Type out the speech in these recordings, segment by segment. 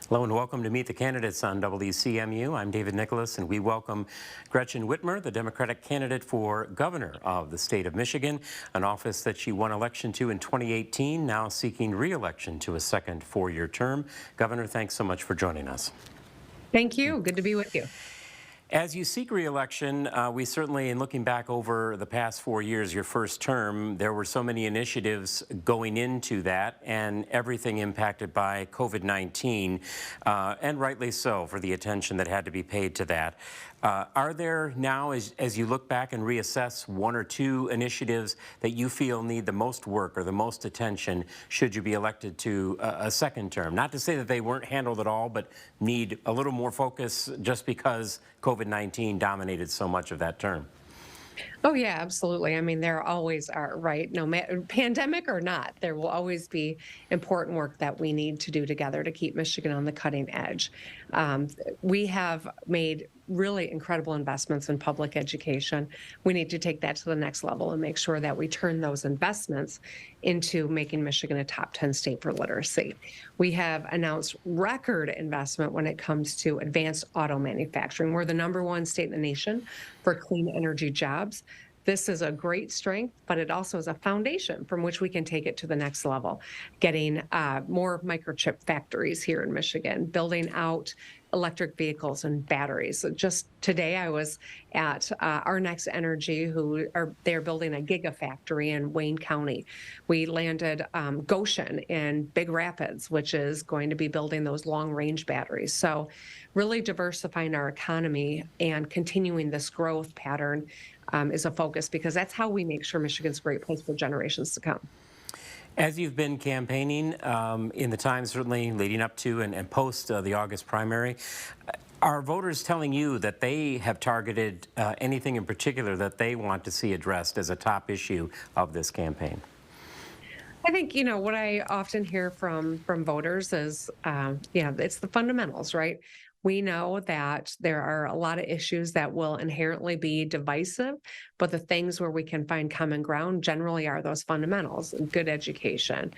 Hello and welcome to Meet the Candidates on WCMU. I'm David Nicholas, and we welcome Gretchen Whitmer, the Democratic candidate for governor of the state of Michigan, an office that she won election to in 2018, now seeking re-election to a second four-year term. Governor, thanks so much for joining us. Thank you. Good to be with you. As you seek re-election, we certainly, in looking back over the past 4 years, your first term, there were so many initiatives going into that and everything impacted by COVID-19, and rightly so for the attention that had to be paid to that. Are there now, as you look back and reassess, one or two initiatives that you feel need the most work or the most attention should you be elected to a second term? Not to say that they weren't handled at all, but need a little more focus just because COVID-19 dominated so much of that term. Oh, yeah, absolutely. I mean, there always are, right? No matter pandemic or not, there will always be important work that we need to do together to keep Michigan on the cutting edge. We have made really incredible investments in public education. We need to take that to the next level and make sure that we turn those investments into making Michigan a top 10 state for literacy. We have announced record investment when it comes to advanced auto manufacturing. We're the #1 state in the nation for clean energy jobs. This is a great strength, but it also is a foundation from which we can take it to the next level. Getting more microchip factories here in Michigan, building out electric vehicles and batteries. So just today, I was at Our Next Energy, they're building a gigafactory in Wayne County. We landed Goshen in Big Rapids, which is going to be building those long-range batteries. So really diversifying our economy and continuing this growth pattern is a focus, because that's how we make sure Michigan's a great place for generations to come. As you've been campaigning in the time certainly leading up to and post the August primary, are voters telling you that they have targeted anything in particular that they want to see addressed as a top issue of this campaign? I think, what I often hear from voters is, it's the fundamentals, right? We know that there are a lot of issues that will inherently be divisive, but the things where we can find common ground generally are those fundamentals: good education,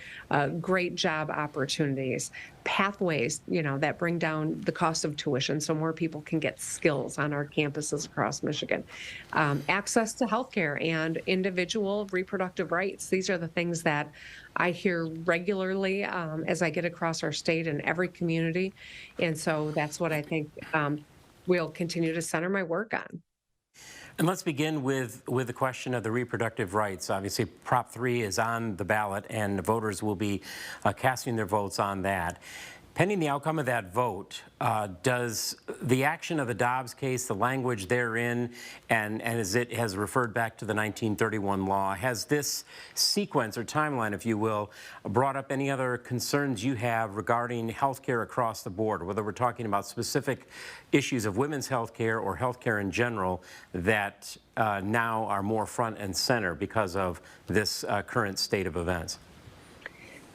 great job opportunities, pathways, that bring down the cost of tuition so more people can get skills on our campuses across Michigan, access to healthcare and individual reproductive rights. These are the things that I hear regularly as I get across our state in every community. And so that's what I think we'll continue to center my work on. And let's begin with the question of the reproductive rights. Obviously, Prop 3 is on the ballot, and the voters will be casting their votes on that. Pending the outcome of that vote, does the action of the Dobbs case, the language therein, and as it has referred back to the 1931 law, has this sequence or timeline, if you will, brought up any other concerns you have regarding health care across the board, whether we're talking about specific issues of women's health care or health care in general that now are more front and center because of this current state of events?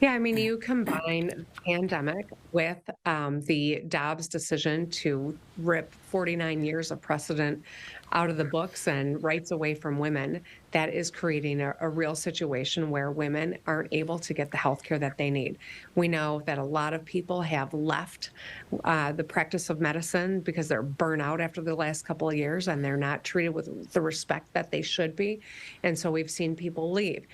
Yeah, I mean, you combine pandemic with the Dobbs decision to rip 49 years of precedent out of the books and rights away from women. That is creating a real situation where women aren't able to get the health care that they need. We know that a lot of people have left the practice of medicine because they're burnt out after the last couple of years and they're not treated with the respect that they should be. And so we've seen people leave.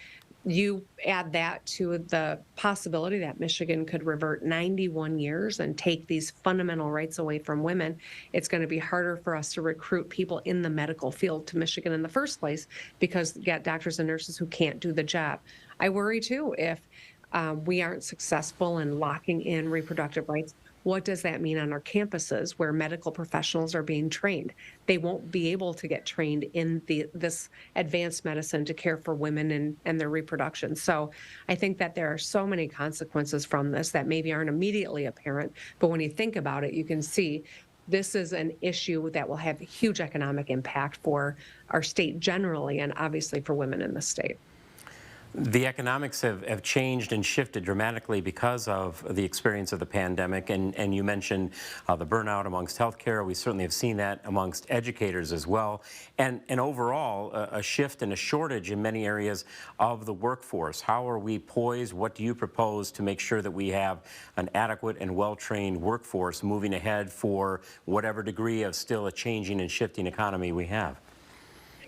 You add that to the possibility that Michigan could revert 91 years and take these fundamental rights away from women, it's going to be harder for us to recruit people in the medical field to Michigan in the first place, because you got doctors and nurses who can't do the job. I worry too if we aren't successful in locking in reproductive rights. What does that mean on our campuses where medical professionals are being trained? They won't be able to get trained in this advanced medicine to care for women and their reproduction. So I think that there are so many consequences from this that maybe aren't immediately apparent, but when you think about it, you can see this is an issue that will have a huge economic impact for our state generally, and obviously for women in the state. The economics have changed and shifted dramatically because of the experience of the pandemic. And you mentioned the burnout amongst healthcare. We certainly have seen that amongst educators as well. And overall, a shift and a shortage in many areas of the workforce. How are we poised? What do you propose to make sure that we have an adequate and well-trained workforce moving ahead for whatever degree of still a changing and shifting economy we have?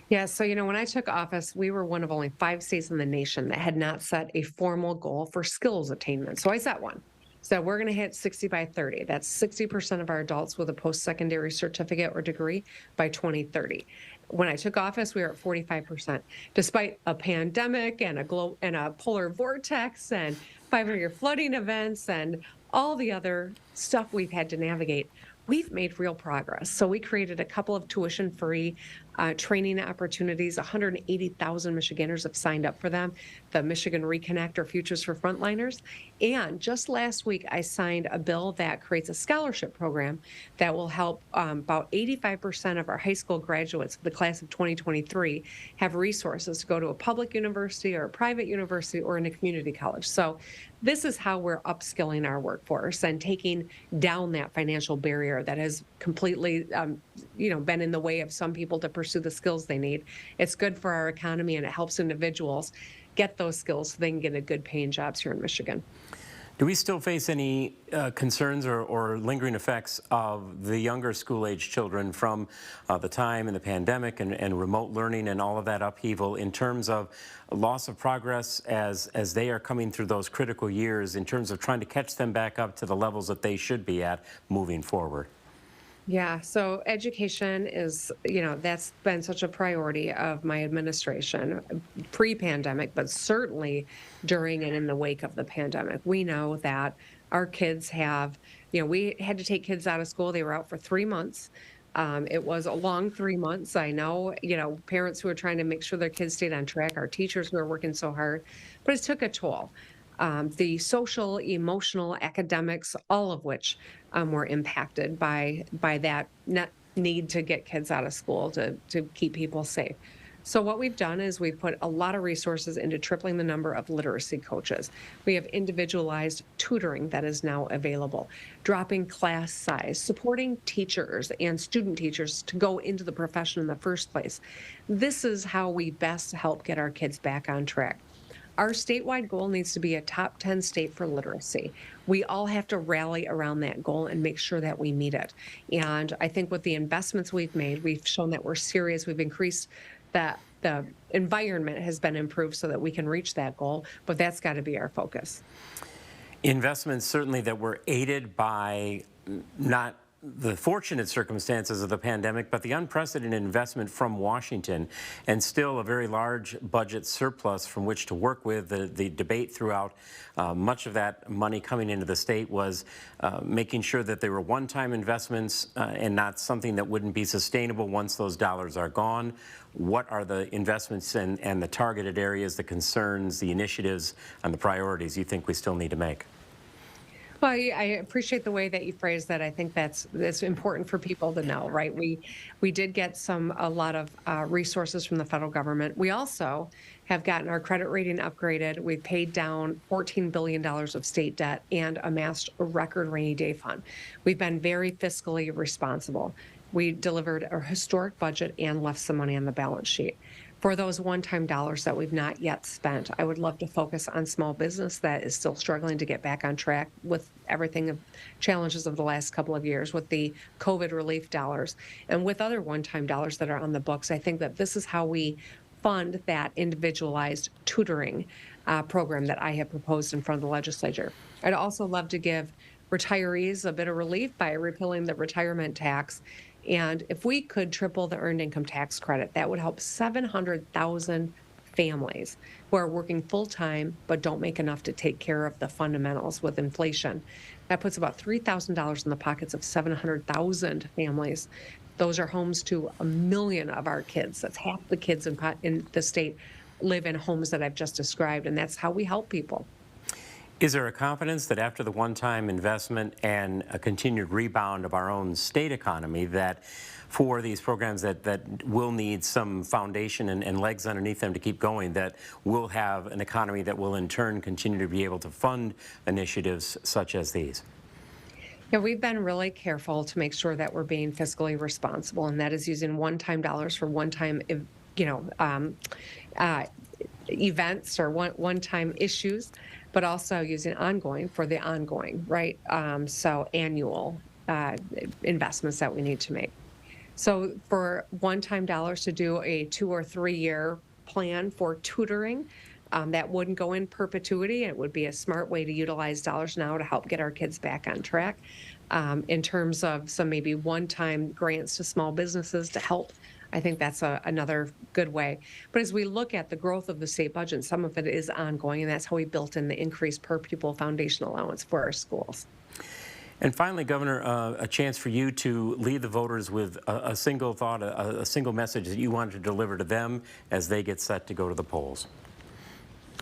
Yeah, so when I took office, we were one of only 5 states in the nation that had not set a formal goal for skills attainment. So I set one. So we're going to hit 60 by 30. That's 60% of our adults with a post-secondary certificate or degree by 2030. When I took office, we were at 45%, despite a pandemic and a polar vortex and 500-year flooding events and all the other stuff we've had to navigate. We've made real progress. So we created a couple of tuition-free training opportunities. 180,000 Michiganders have signed up for them. The Michigan Reconnect or Futures for Frontliners. And just last week, I signed a bill that creates a scholarship program that will help about 85% of our high school graduates of the class of 2023 have resources to go to a public university or a private university or in a community college. So this is how we're upskilling our workforce and taking down that financial barrier that has completely, been in the way of some people to pursue the skills they need. It's good for our economy and it helps individuals get those skills so they can get a good paying jobs here in Michigan. Do we still face any concerns or lingering effects of the younger school-age children from the time in the pandemic and remote learning and all of that upheaval in terms of loss of progress as they are coming through those critical years in terms of trying to catch them back up to the levels that they should be at moving forward? Yeah, so education is, that's been such a priority of my administration pre-pandemic, but certainly during and in the wake of the pandemic. We know that our kids have, we had to take kids out of school. They were out for 3 months. It was a long 3 months. I know, parents who are trying to make sure their kids stayed on track, our teachers who are working so hard, but it took a toll. The social, emotional, academics, all of which were impacted by that need to get kids out of school to keep people safe. So what we've done is we've put a lot of resources into tripling the number of literacy coaches. We have individualized tutoring that is now available, dropping class size, supporting teachers and student teachers to go into the profession in the first place. This is how we best help get our kids back on track. Our statewide goal needs to be a top 10 state for literacy. We all have to rally around that goal and make sure that we meet it. And I think with the investments we've made, we've shown that we're serious. We've increased that the environment has been improved so that we can reach that goal, but that's got to be our focus. Investments certainly that were aided by not the fortunate circumstances of the pandemic, but the unprecedented investment from Washington and still a very large budget surplus from which to work with. The debate throughout much of that money coming into the state was making sure that they were one-time investments and not something that wouldn't be sustainable once those dollars are gone. What are the investments and the targeted areas, the concerns, the initiatives, and the priorities you think we still need to make? Well, I appreciate the way that you phrased that. I think that's important for people to know, right? We did get a lot of resources from the federal government. We also have gotten our credit rating upgraded. We've paid down $14 billion of state debt and amassed a record rainy day fund. We've been very fiscally responsible. We delivered a historic budget and left some money on the balance sheet. For those one-time dollars that we've not yet spent, I would love to focus on small business that is still struggling to get back on track with everything of challenges of the last couple of years with the COVID relief dollars and with other one-time dollars that are on the books. I think that this is how we fund that individualized tutoring program that I have proposed in front of the legislature. I'd also love to give retirees a bit of relief by repealing the retirement tax. And if we could triple the earned income tax credit, that would help 700,000 families who are working full-time but don't make enough to take care of the fundamentals with inflation. That puts about $3,000 in the pockets of 700,000 families. Those are homes to 1 million of our kids. That's half the kids in the state live in homes that I've just described, and that's how we help people. Is there a confidence that after the one-time investment and a continued rebound of our own state economy, that for these programs that will need some foundation and legs underneath them to keep going, that we'll have an economy that will in turn continue to be able to fund initiatives such as these? Yeah, we've been really careful to make sure that we're being fiscally responsible, and that is using one-time dollars for one-time, you know, uh, events or one-time issues, but also using ongoing for the ongoing, right? So annual uh, investments that we need to make. So for one-time dollars to do a 2 or 3 year plan for tutoring, that wouldn't go in perpetuity. It would be a smart way to utilize dollars now to help get our kids back on track. In terms of some maybe one-time grants to small businesses to help, I think that's another good way. But as we look at the growth of the state budget, some of it is ongoing, and that's how we built in the increased per pupil foundation allowance for our schools. And finally, Governor, a chance for you to lead the voters with a single thought, a single message that you wanted to deliver to them as they get set to go to the polls.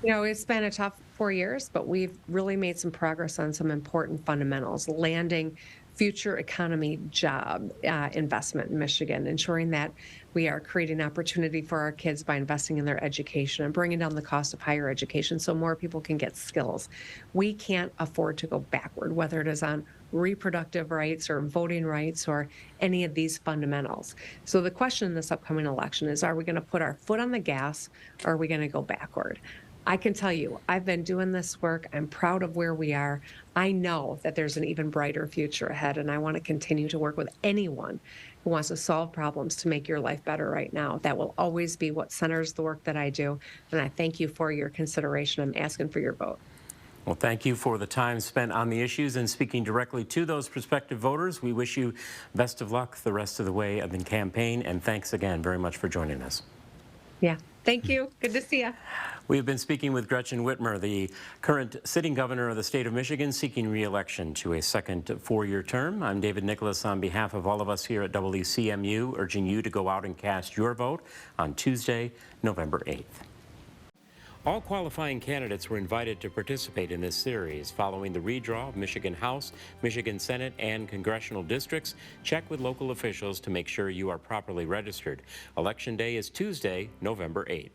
You know, it's been a tough 4 years, but we've really made some progress on some important fundamentals, landing future economy job investment in Michigan, ensuring that we are creating opportunity for our kids by investing in their education and bringing down the cost of higher education so more people can get skills. We can't afford to go backward, whether it is on reproductive rights or voting rights or any of these fundamentals. So the question in this upcoming election is, are we going to put our foot on the gas or are we going to go backward? I can tell you, I've been doing this work. I'm proud of where we are. I know that there's an even brighter future ahead, and I want to continue to work with anyone who wants to solve problems to make your life better right now. That will always be what centers the work that I do, and I thank you for your consideration. I'm asking for your vote. Well, thank you for the time spent on the issues and speaking directly to those prospective voters. We wish you best of luck the rest of the way of the campaign, and thanks again very much for joining us. Yeah, thank you. Good to see you. We have been speaking with Gretchen Whitmer, the current sitting governor of the state of Michigan, seeking re-election to a second 4-year term. I'm David Nicholas on behalf of all of us here at WCMU, urging you to go out and cast your vote on Tuesday, November 8th. All qualifying candidates were invited to participate in this series. Following the redraw of Michigan House, Michigan Senate, and congressional districts, check with local officials to make sure you are properly registered. Election Day is Tuesday, November 8th.